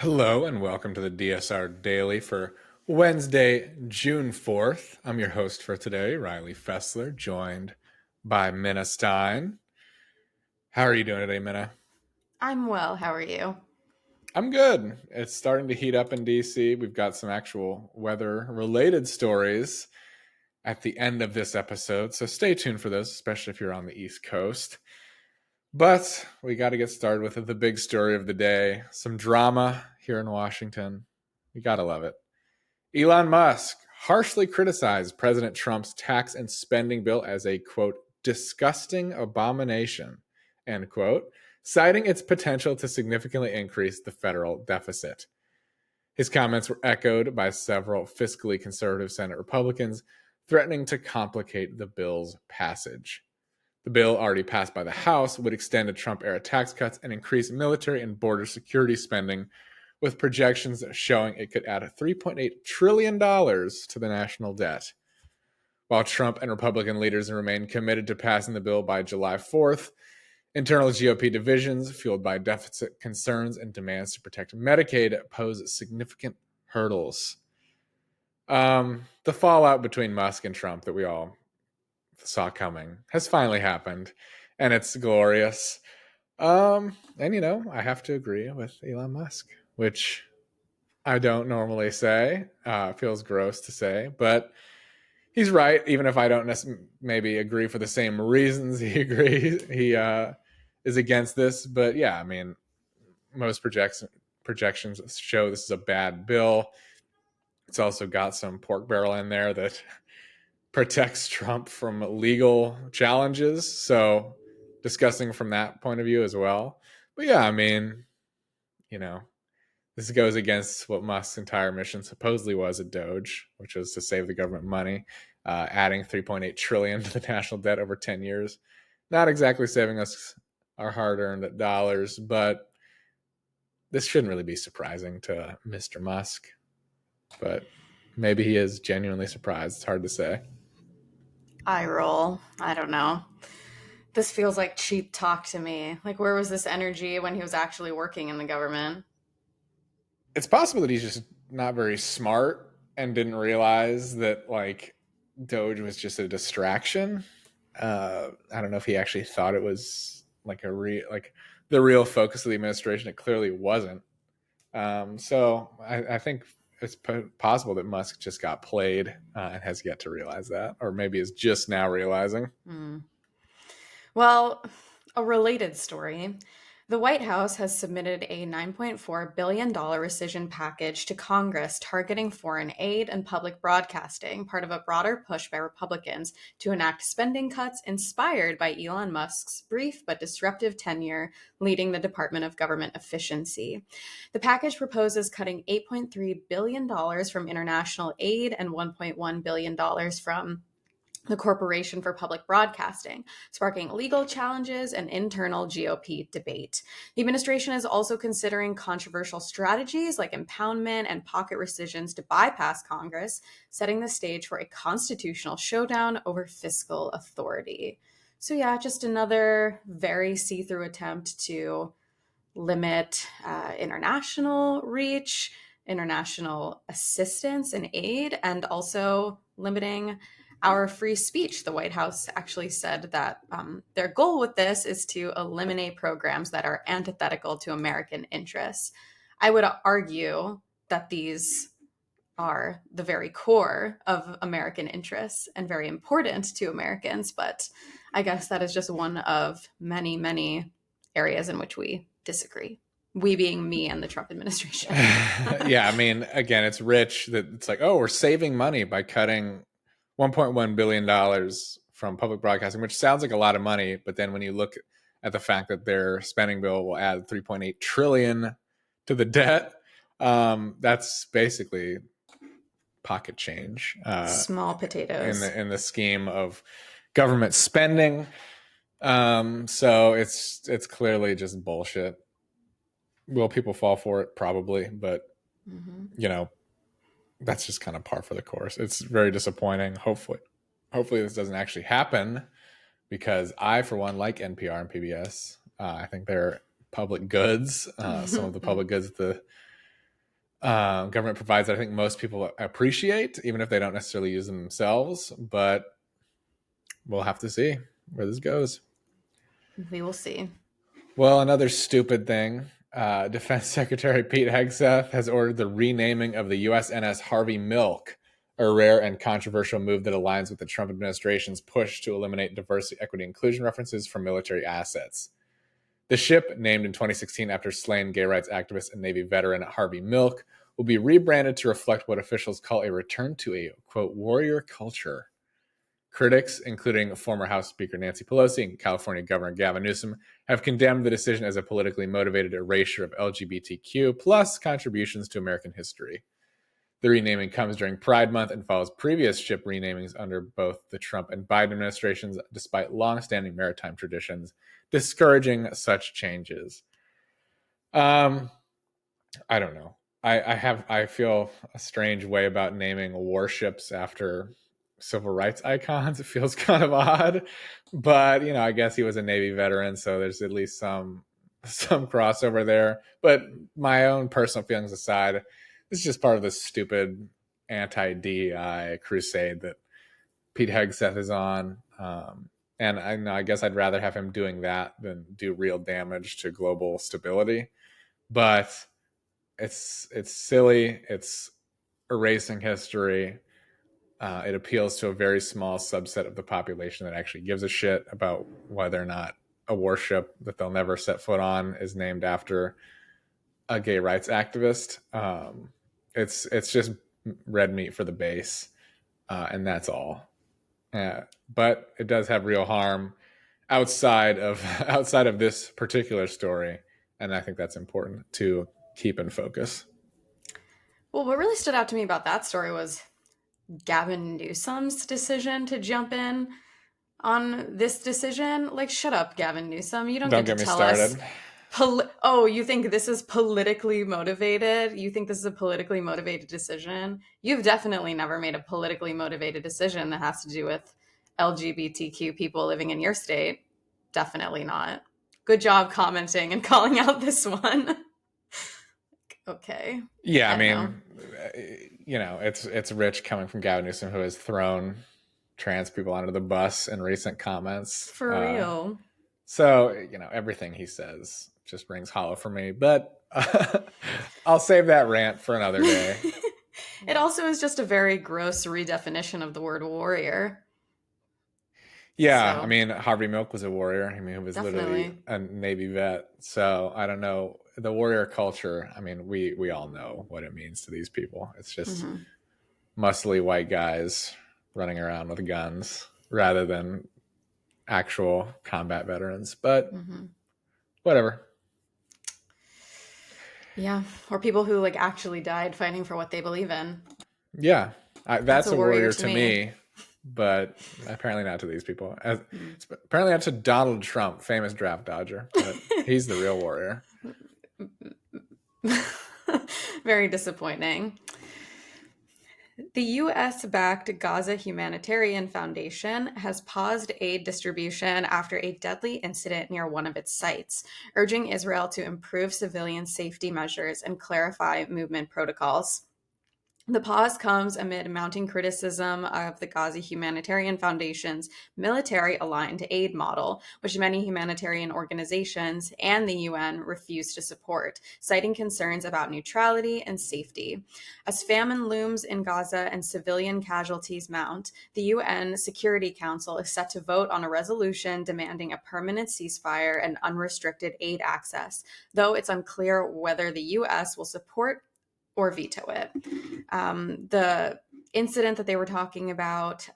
Hello and welcome to the DSR Daily for Wednesday, June 4th. I'm your host for today, Riley Fessler, joined by Minna Stein. How are you doing today, Minna? I'm well. How are you? I'm good. It's starting to heat up in DC. We've got some actual weather-related stories at the end of this episode, so stay tuned for those, especially if you're on the East Coast. But we got to get started with the big story of the day. Some drama here in Washington. You got to love it. Elon Musk harshly criticized President Trump's tax and spending bill as a, quote, disgusting abomination, end quote, citing its potential to significantly increase the federal deficit. His comments were echoed by several fiscally conservative Senate Republicans, threatening to complicate the bill's passage. The bill, already passed by the House, would extend to Trump-era tax cuts and increase military and border security spending, with projections showing it could add $3.8 trillion to the national debt. While Trump and Republican leaders remain committed to passing the bill by July 4th, internal GOP divisions, fueled by deficit concerns and demands to protect Medicaid, pose significant hurdles. The fallout between Musk and Trump that we all saw coming has finally happened, and it's glorious. And I have to agree with Elon Musk, which I don't normally say. Feels gross to say, but he's right. Even if I don't maybe agree for the same reasons he agrees, he is against this. But yeah, I mean, most projections show this is a bad bill. It's also got some pork barrel in there that protects Trump from legal challenges. So discussing from that point of view as well. But yeah, I mean, this goes against what Musk's entire mission supposedly was at DOGE, which was to save the government money, adding $3.8 trillion to the national debt over 10 years. Not exactly saving us our hard-earned dollars, but this shouldn't really be surprising to Mr. Musk. But maybe he is genuinely surprised. It's hard to say. I roll. I don't know. This feels like cheap talk to me. Like, where was this energy when he was actually working in the government? It's possible that he's just not very smart and didn't realize that, like, DOGE was just a distraction. I don't know if he actually thought it was like the real focus of the administration. It clearly wasn't. So I think it's possible that Musk just got played and has yet to realize that, or maybe is just now realizing. Well, a related story. The White House has submitted a $9.4 billion rescission package to Congress targeting foreign aid and public broadcasting, part of a broader push by Republicans to enact spending cuts inspired by Elon Musk's brief but disruptive tenure leading the Department of Government Efficiency. The package proposes cutting $8.3 billion from international aid and $1.1 billion from the Corporation for Public Broadcasting, sparking legal challenges and internal GOP debate. The administration is also considering controversial strategies like impoundment and pocket rescissions to bypass Congress, setting the stage for a constitutional showdown over fiscal authority. So yeah, just another very see-through attempt to limit international reach, international assistance and aid, and also limiting our free speech. The White House actually said that their goal with this is to eliminate programs that are antithetical to American interests. I would argue that these are the very core of American interests and very important to Americans, but I guess that is just one of many, many areas in which we disagree. We being me and the Trump administration. Yeah, I mean, again, it's rich that it's like, oh, we're saving money by cutting $1.1 billion from public broadcasting, which sounds like a lot of money. But then when you look at the fact that their spending bill will add $3.8 trillion to the debt, that's basically pocket change. Small potatoes. In the scheme of government spending. So it's clearly just bullshit. Will people fall for it? Probably, but that's just kind of par for the course. It's very disappointing. Hopefully this doesn't actually happen, because I, for one, like NPR and PBS. I think they're public goods. Some of the public goods the government provides that I think most people appreciate, even if they don't necessarily use them themselves. But we'll have to see where this goes. We will see. Well, another stupid thing. Defense Secretary Pete Hegseth has ordered the renaming of the USNS Harvey Milk, a rare and controversial move that aligns with the Trump administration's push to eliminate diversity, equity, inclusion references from military assets. The ship, named in 2016 after slain gay rights activist and Navy veteran Harvey Milk, will be rebranded to reflect what officials call a return to a, quote, warrior culture. Critics, including former House Speaker Nancy Pelosi and California Governor Gavin Newsom, have condemned the decision as a politically motivated erasure of LGBTQ plus contributions to American history. The renaming comes during Pride Month and follows previous ship renamings under both the Trump and Biden administrations, despite longstanding maritime traditions discouraging such changes. I don't know. I feel a strange way about naming warships after civil rights icons. It feels kind of odd, but I guess he was a Navy veteran, so there's at least some crossover there. But my own personal feelings aside, this is just part of this stupid anti-DEI crusade that Pete Hegseth is on. And I guess I'd rather have him doing that than do real damage to global stability. But it's silly. It's erasing history. It appeals to a very small subset of the population that actually gives a shit about whether or not a warship that they'll never set foot on is named after a gay rights activist. It's just red meat for the base, and that's all. But it does have real harm outside of this particular story, and I think that's important to keep in focus. Well, what really stood out to me about that story was Gavin Newsom's decision to jump in on this decision. Like, shut up, Gavin Newsom. You don't get to tell us. Oh, you think this is politically motivated? You think this is a politically motivated decision? You've definitely never made a politically motivated decision that has to do with LGBTQ people living in your state. Definitely not. Good job commenting and calling out this one. Okay. Yeah, I mean, it's rich coming from Gavin Newsom, who has thrown trans people under the bus in recent comments. For real. So, everything he says just rings hollow for me. But I'll save that rant for another day. It also is just a very gross redefinition of the word warrior. Yeah, so. I mean, Harvey Milk was a warrior. I mean, he was Definitely. Literally a Navy vet. So I don't know. The warrior culture, I mean, we all know what it means to these people. It's just muscly white guys running around with guns rather than actual combat veterans. But whatever. Yeah, or people who actually died fighting for what they believe in. Yeah, that's a warrior to me. But apparently not to these people. Apparently not to Donald Trump, famous draft dodger. But he's the real warrior. Very disappointing. The U.S.-backed Gaza Humanitarian Foundation has paused aid distribution after a deadly incident near one of its sites, urging Israel to improve civilian safety measures and clarify movement protocols. The pause comes amid mounting criticism of the Gaza Humanitarian Foundation's military-aligned aid model, which many humanitarian organizations and the UN refuse to support, citing concerns about neutrality and safety. As famine looms in Gaza and civilian casualties mount, the UN Security Council is set to vote on a resolution demanding a permanent ceasefire and unrestricted aid access, though it's unclear whether the US will support or veto it. The incident that they were talking about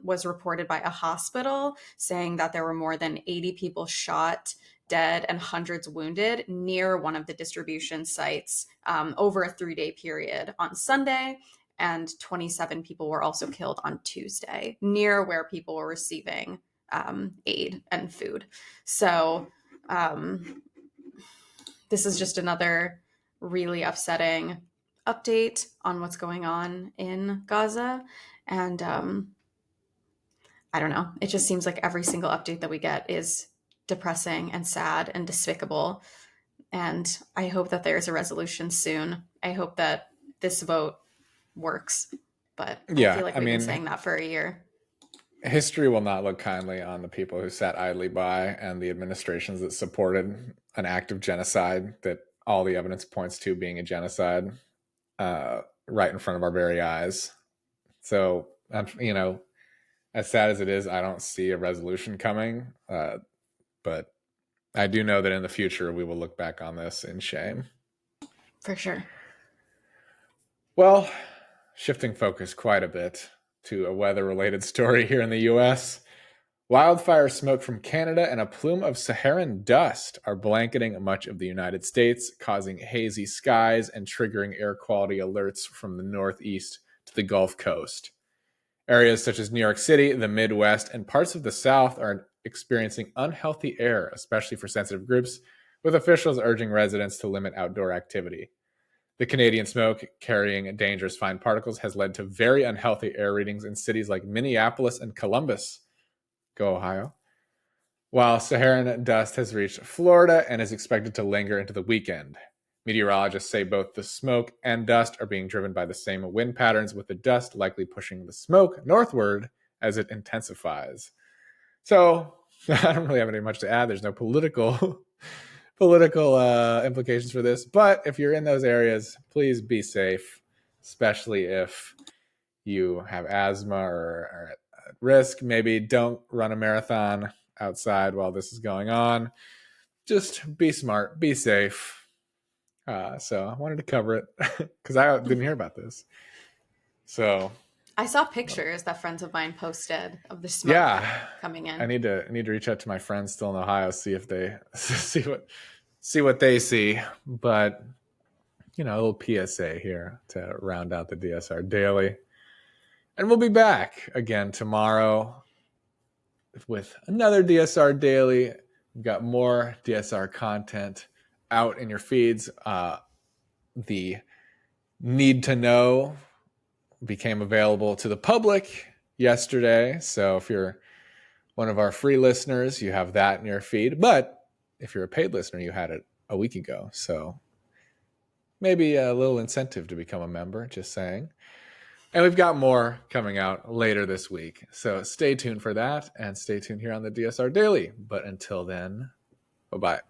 was reported by a hospital, saying that there were more than 80 people shot, dead, and hundreds wounded near one of the distribution sites over a 3-day period on Sunday, and 27 people were also killed on Tuesday, near where people were receiving aid and food. So this is just another really upsetting update on what's going on in Gaza. And I don't know. It just seems like every single update that we get is depressing and sad and despicable. And I hope that there's a resolution soon. I hope that this vote works. But I Yeah, feel like I we've been mean, saying that for a year. history will not look kindly on the people who sat idly by and the administrations that supported an act of genocide that all the evidence points to being a genocide right in front of our very eyes. So, as sad as it is, I don't see a resolution coming. But I do know that in the future, we will look back on this in shame. For sure. Well, shifting focus quite a bit to a weather-related story here in the U.S., wildfire smoke from Canada and a plume of Saharan dust are blanketing much of the United States, causing hazy skies and triggering air quality alerts from the Northeast to the Gulf Coast. Areas such as New York City, the Midwest, and parts of the South are experiencing unhealthy air, especially for sensitive groups, with officials urging residents to limit outdoor activity. The Canadian smoke, carrying dangerous fine particles, has led to very unhealthy air readings in cities like Minneapolis and Columbus. Go, Ohio. While Saharan dust has reached Florida and is expected to linger into the weekend. Meteorologists say both the smoke and dust are being driven by the same wind patterns, with the dust likely pushing the smoke northward as it intensifies. So, I don't really have any much to add. There's no political implications for this. But if you're in those areas, please be safe, especially if you have asthma or are at risk. Maybe don't run a marathon outside while this is going on. Just be smart, be safe. So I wanted to cover it because I didn't hear about this. So I saw pictures that friends of mine posted of the smoke coming in. I need to reach out to my friends still in Ohio, see if they see what they see. But a little PSA here to round out the DSR Daily. And we'll be back again tomorrow with another DSR Daily. We've got more DSR content out in your feeds. The Need to Know became available to the public yesterday. So if you're one of our free listeners, you have that in your feed. But if you're a paid listener, you had it a week ago. So maybe a little incentive to become a member, just saying. And we've got more coming out later this week. So stay tuned for that and stay tuned here on the DSR Daily. But until then, bye-bye.